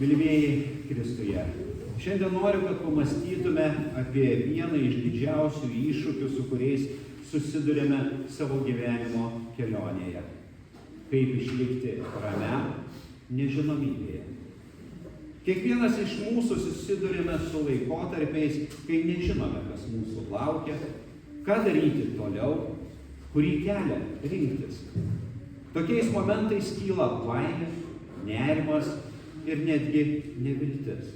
Mylimieji Kristuje, šiandien noriu, kad pamąstytume apie vieną iš didžiausių iššūkių, su kuriais susidurėme savo gyvenimo kelionėje. Kaip išlikti ramiam nežinomybėje. Kiekvienas iš mūsų susidurėme su laikotarpiais, kai nežinome, kas mūsų laukia, ką daryti toliau, kurį kelią rinktis. Tokiais momentais kyla baimė, nerimas ir netgi neviltis.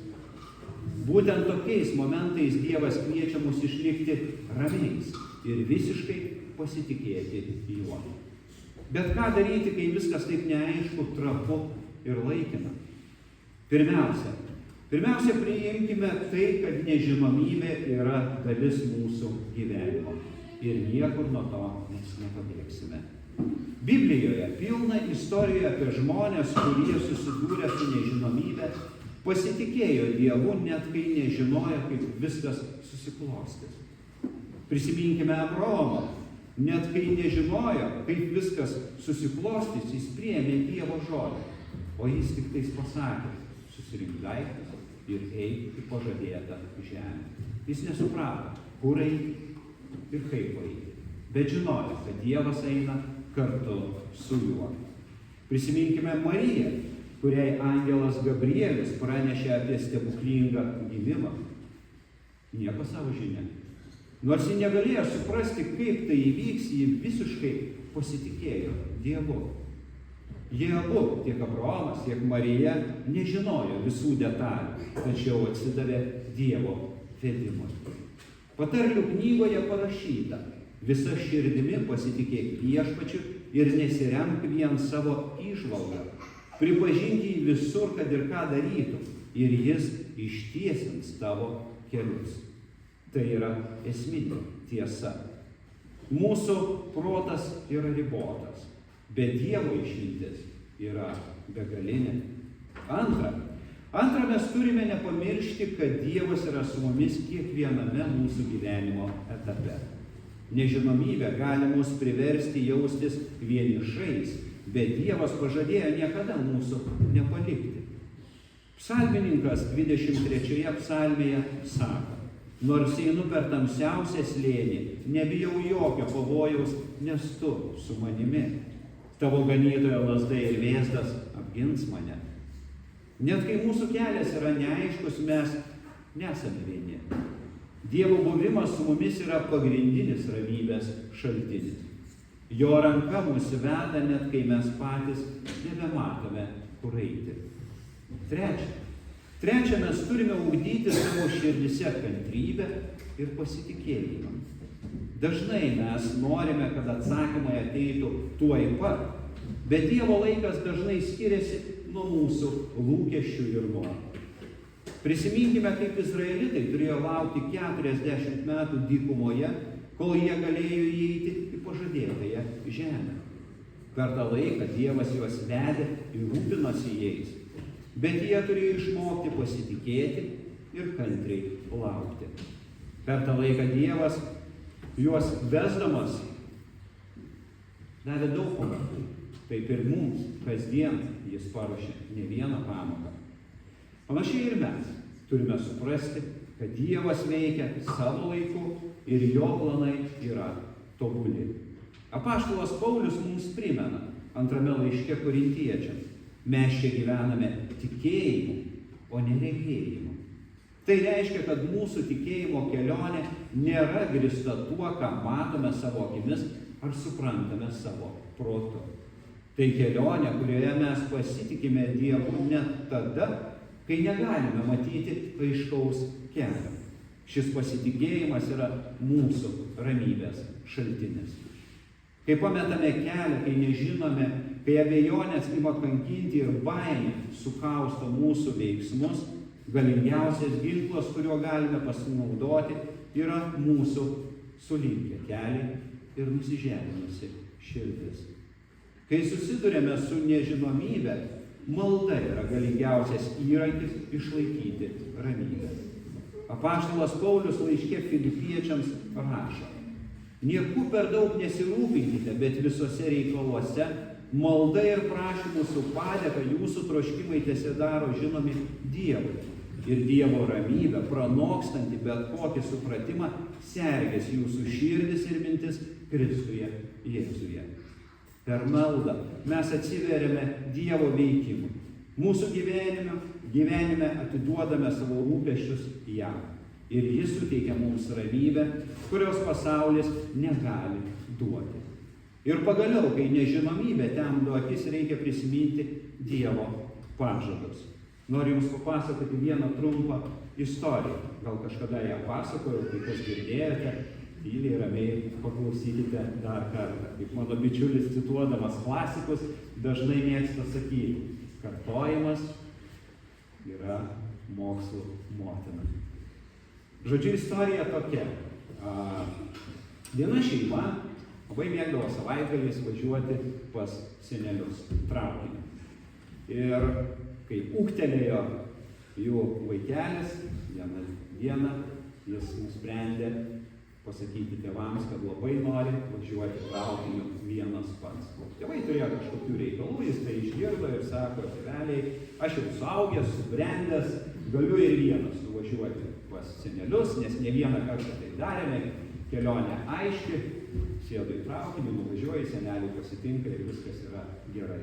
Būtent tokiais momentais Dievas kviečia mus išlikti ramiais ir visiškai pasitikėti juo. Bet ką daryti, kai viskas taip neaišku, trapu ir laikina? Pirmiausia, priimkime tai, kad nežinomybė yra dalis mūsų gyvenimo ir niekur nuo to mes nepabėgsime. Biblijoje pilna istorija apie žmonės, kurie susidūrė su nežinomybė, pasitikėjo Dievu, net kai nežinojo, kaip viskas susiklostys. Prisiminkime Abraomą, net kai nežinojo, kaip viskas susiklostys, jis priėmė Dievo žodį, o jis tik tais pasakė, susirink daiktus ir eik į pažadėtą žemę. Jis nesuprato, kur eiti ir kaip eiti, bet žinojo, kad Dievas eina kartu su juo. Prisiminkime Mariją, kuriai angelas Gabrielis pranešė apie stebuklingą gimimą. Nieko savo žinia. Nors ji negalėjo suprasti, kaip tai įvyks, ji visiškai pasitikėjo Dievu. Jie abu, tiek Abraomas, tiek Marija, nežinojo visų detalių, tačiau atsidavė Dievo vedimui. Patarlių knygoje parašyta: visa širdimi pasitikėk Viešpačiu ir nesiremk vien savo įžvalgą. Pripažink jį visur, kad ir ką darytum, ir jis ištiesins tavo kelius. Tai yra esminė tiesa. Mūsų protas yra ribotas, bet Dievo išmintis yra begalinė. Antra, mes turime nepamiršti, kad Dievas yra su mumis kiekviename mūsų gyvenimo etape. Nežinomybė gali mus priversti jaustis vienišais, bet Dievas pažadėjo niekada mūsų nepalikti. Psalmininkas 23 psalmėje sako: nors einu per tamsiausią slėnį, nebijau jokio pavojaus, nes tu su manimi. Tavo ganytojo lazdai ir vėzdas apgins mane. Net kai mūsų kelias yra neaiškus, mes nesame vieni. Dievo buvimas su mumis yra pagrindinis ramybės šaltinis. Jo ranka mus veda, net kai mes patys nebematome, kur eiti. Trečia, mes turime ugdyti savo širdise kantrybę ir pasitikėjimą. Dažnai mes norime, kad atsakymai ateitų tuoj pat, bet Dievo laikas dažnai skiriasi nuo mūsų lūkesčių ir norų. Prisiminkime, kaip izraelitai turėjo laukti 40 metų dykumoje, kol jie galėjo įeiti į pažadėtąją žemę. Per tą laiką Dievas juos vedė ir rūpinosi jais, bet jie turėjo išmokti pasitikėti ir kantriai laukti. Per tą laiką Dievas juos vesdamas davė daug pamokų, taip ir mums kasdien jis paruošė ne vieną pamoką. Panašiai ir mes turime suprasti, kad Dievas veikia savo laiku ir jo planai yra tobuli. Apaštalas Paulius mums primena 2 laiške Korintiečiams: mes čia gyvename tikėjimu, o ne regėjimu. Tai reiškia, kad mūsų tikėjimo kelionė nėra grįsta tuo, ką matome savo akimis ar suprantame savo protu. Tai kelionė, kurioje mes pasitikime Dievu net tada, kai negalime matyti aiškaus kelio. Šis pasitikėjimas yra mūsų ramybės šaltinis. Kai pametame kelią, kai nežinome, kai abejonės ima kankinti ir baimė sukausto mūsų veiksmus, galingiausias ginklas, kuriuo galime pasinaudoti, yra mūsų sulinkę keliai ir nusižeminusi širdis. Kai susidurėme su nežinomybe, malda yra galingiausias įrankis išlaikyti ramybę. Apaštalas Paulius laiške Filipiečiams rašo: nieku per daug nesirūpinkite, bet visose reikaluose malda ir prašymų su padėka jūsų troškimai tesidaro žinomi Dievui. Ir Dievo ramybė, pranokstanti bet kokį supratimą, sergės jūsų širdis ir mintis Kristuje Jėzuje. Per maldą mes atsiveriame Dievo veikimui. Mūsų gyvenime atiduodame savo rūpesčius jam. Ir jis suteikia mums ramybę, kurios pasaulis negali duoti. Ir pagaliau, kai nežinomybė temdo akis, reikia prisiminti Dievo pažadus. Noriu Jums papasakoti vieną trumpą istoriją. Gal kažkada ją pasakojau, kai kas girdėjote, tyliai ramiai paklausykite dar kartą. Kaip mano bičiulis cituodamas klasikus dažnai mėgsta sakyti, kartojimas yra mokslo motina. Žodžiu, istorija tokia. Viena šeima labai mėgdavo savaitgaliais važiuoti pas senelius traukiniu. Ir kai ūgtelėjo jų vaikelis, vieną dieną jis nusprendė pasakyti tėvams, kad labai nori važiuoti traukiniu vienas pats. Tėvai turėjo kažkokių reikalų, jis tai išgirdo ir sako, tėveliai, aš jau suaugęs, subrendęs, galiu ir vienas nuvažiuoti pas senelius, nes ne vieną kartą tai darėme, kelionė aiški, sėdo į traukinį, nuvažiuoja, senelį pasitinka ir viskas yra gerai.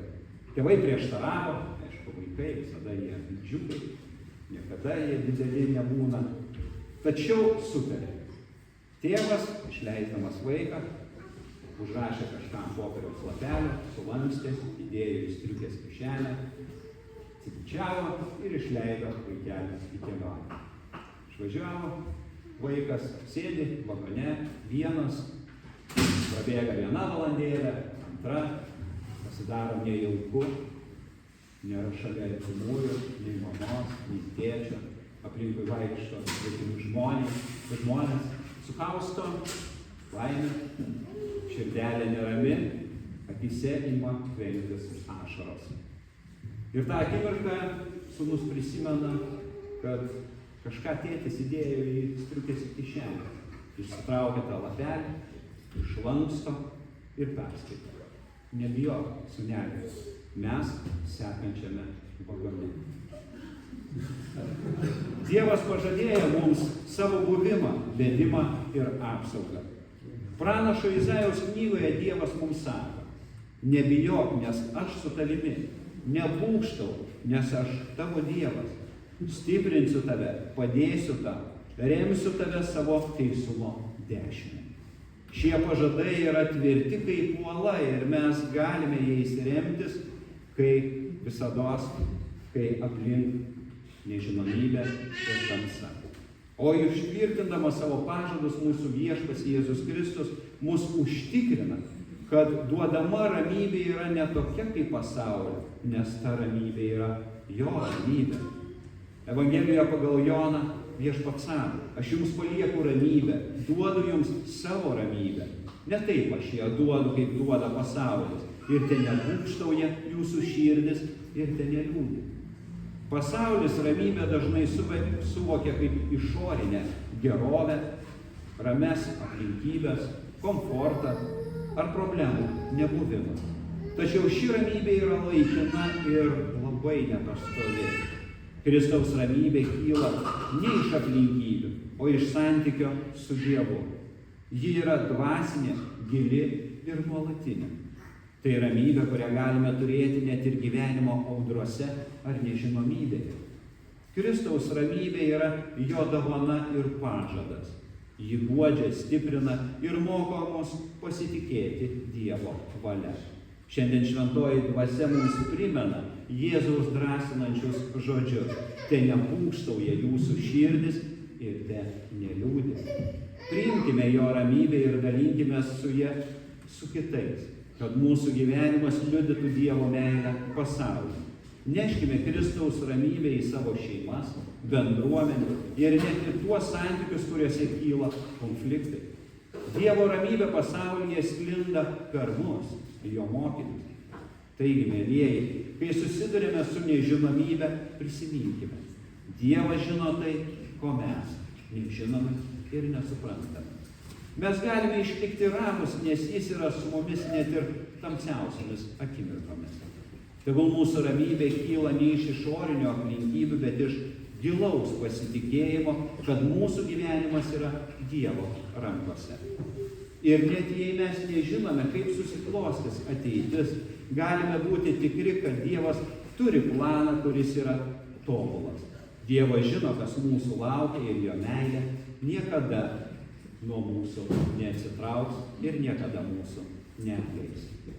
Tėvai prieštaravo, aišku, vaikai visada jie didžiukai, niekada jie dideli nebūna, tačiau sutarė. Tėvas, išleisdamas vaiką, užrašė kažkam popieriaus lapelio, sulankstė, įdėjo į striukės kišenę, atsibučiavo ir išleido vaikelį į kelionę. Išvažiavo, vaikas sėdi vagone, vienas, prabėga viena valandėlė, antra, pasidaro nejauku, nėra šalia artimųjų, nei mamos, nei tėčio, aplinkui vaikšto svetimi žmonės, sukausto, laimė, širdelė nerami, akyse ima kveiltis ašaros. Ir tą akimirką sūnus prisimena, kad kažką tėtis įdėjo į striukės kišenę. Išsitraukia tą lapelį, išlanksto ir perskaito. Nebijok, sūneli, mes sekančiame vagone. Dievas pažadėjo mums savo buvimą, vedimą ir apsaugą. Pranašo Izaijaus knygoje Dievas mums sako, nebijok, nes aš su tavimi, nebūgštau, nes aš tavo Dievas, stiprinsiu tave, padėsiu tau, remsiu tave savo teisumo dešinę. Šie pažadai yra tvirti kaip uola ir mes galime jais remtis, kai visados, kai aplink nežinomybė ir tamsa. O ištvirtindamas savo pažadus mūsų viešpats Jėzus Kristus mus užtikrina, kad duodama ramybė yra ne tokia kaip pasaulio, nes ta ramybė yra jo ramybė. Evangelijoje pagal Joną viešpats sako, aš jums palieku ramybę, duodu jums savo ramybę. Ne taip aš ją duodu, kaip duoda pasaulis. Ir ten nebūgštauja jūsų širdis, ir ten neliūdi. Pasaulis ramybę dažnai suvokia kaip išorinę gerovę, rames aplinkybės, komfortą ar problemų nebuvimą. Tačiau ši ramybė yra laikina ir labai nepastovi. Kristaus ramybė kyla ne iš aplinkybių, o iš santykio su Dievu. Ji yra dvasinė, gili ir nuolatinė. Tai ramybė, kurią galime turėti net ir gyvenimo audrose ar nežinomybėje. Kristaus ramybė yra jo dovana ir pažadas. Ji guodžia, stiprina ir moko mus pasitikėti Dievo valia. Šiandien šventoji dvasia mums primena Jėzaus drąsinančius žodžius. Te nebūgštauja jūsų širdis ir te neliūdi. Priimkime jo ramybę ir dalinkime su ja su kitais, kad mūsų gyvenimas liudytų Dievo meilę pasaulyje. Neškime Kristaus ramybę į savo šeimas, bendruomenę ir net ir tuos santykius, kuriuose kyla konfliktai. Dievo ramybė pasaulyje sklinda per mus, jo mokinius. Taigi, mielieji, kai susidurime su nežinomybe, prisiminkime. Dievas žino tai, ko mes nežinome ir nesuprantame. Mes galime išlikti ramūs, nes jis yra su mumis net ir tamsiausiamis akimirkomis. Tegul mūsų ramybė kyla ne iš išorinių aplinkybių, bet iš gilaus pasitikėjimo, kad mūsų gyvenimas yra Dievo rankose. Ir net jei mes nežinome, kaip susiklostys ateitis, galime būti tikri, kad Dievas turi planą, kuris yra tobulas. Dievas žino, kas mūsų laukia ir jo meilė niekada nuo mūsų neatsitrauks ir niekada mūsų neapleis.